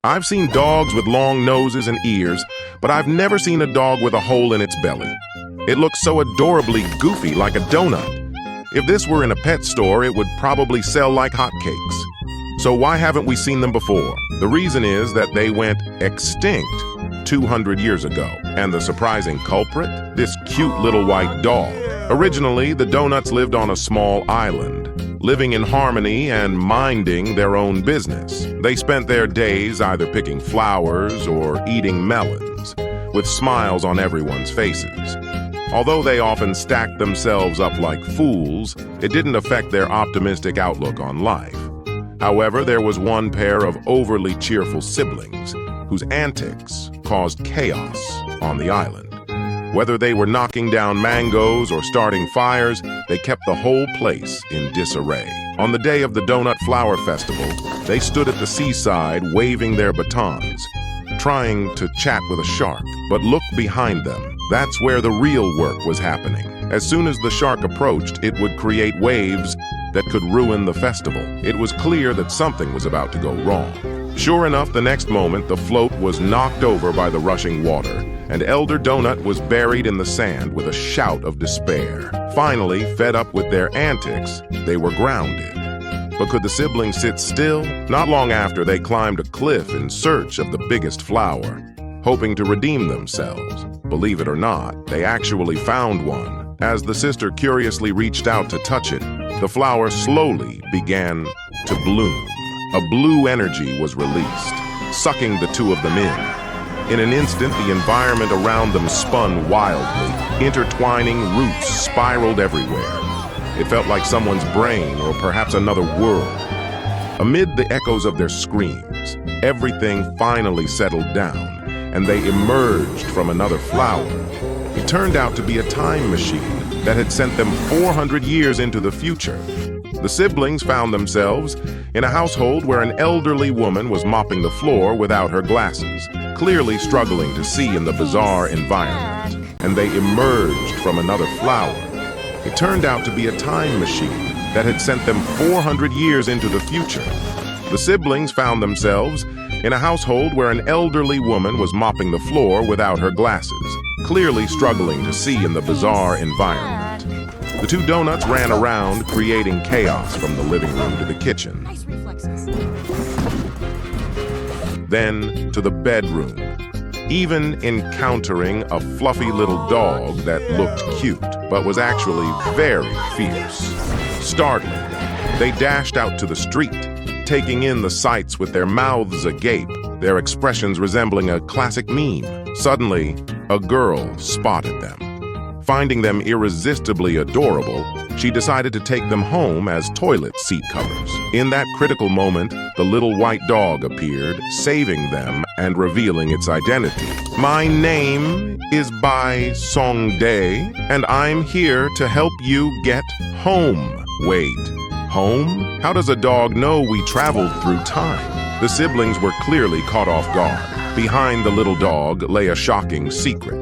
I've seen dogs with long noses and ears, but I've never seen a dog with a hole in its belly. It looks so adorably goofy, like a donut. If this were in a pet store, it would probably sell like hotcakes. So why haven't we seen them before? The reason is that they went extinct 200 years ago. And the surprising culprit? This cute little white dog. Originally, the donuts lived on a small island, living in harmony and minding their own business. They spent their days either picking flowers or eating melons, with smiles on everyone's faces. Although they often stacked themselves up like fools, it didn't affect their optimistic outlook on life. However, there was one pair of overly cheerful siblings whose antics caused chaos on the island. Whether they were knocking down mangoes or starting fires, they kept the whole place in disarray. On the day of the Donut Flower Festival, they stood at the seaside waving their batons, trying to chat with a shark. But look behind them. That's where the real work was happening. As soon as the shark approached, it would create waves that could ruin the festival. It was clear that something was about to go wrong. Sure enough, the next moment, the float was knocked over by the rushing water, and Elder Donut was buried in the sand with a shout of despair. Finally, fed up with their antics, they were grounded. But could the siblings sit still? Not long after, they climbed a cliff in search of the biggest flower, hoping to redeem themselves. Believe it or not, they actually found one. As the sister curiously reached out to touch it, the flower slowly began to bloom. A blue energy was released, sucking the two of them in. In an instant, the environment around them spun wildly. Intertwining roots spiraled everywhere. It felt like someone's brain or perhaps another world. Amid the echoes of their screams, everything finally settled down, and they emerged from another flower. It turned out to be a time machine that had sent them 400 years into the future. The siblings found themselves in a household where an elderly woman was mopping the floor without her glasses, clearly struggling to see in the bizarre environment. And they emerged from another flower. It turned out to be a time machine that had sent them 400 years into the future. The siblings found themselves in a household where an elderly woman was mopping the floor without her glasses, clearly struggling to see in the bizarre environment. The two donuts ran around, creating chaos from the living room to the kitchen. Nice reflexes. Then to the bedroom, even encountering a fluffy little dog that looked cute, but was actually very fierce. Startling, they dashed out to the street, taking in the sights with their mouths agape, their expressions resembling a classic meme. Suddenly, a girl spotted them. Finding them irresistibly adorable, she decided to take them home as toilet seat covers. In that critical moment, the little white dog appeared, saving them and revealing its identity. My name is Bai Songdae, and I'm here to help you get home. Wait, home? How does a dog know we traveled through time? The siblings were clearly caught off guard. Behind the little dog lay a shocking secret.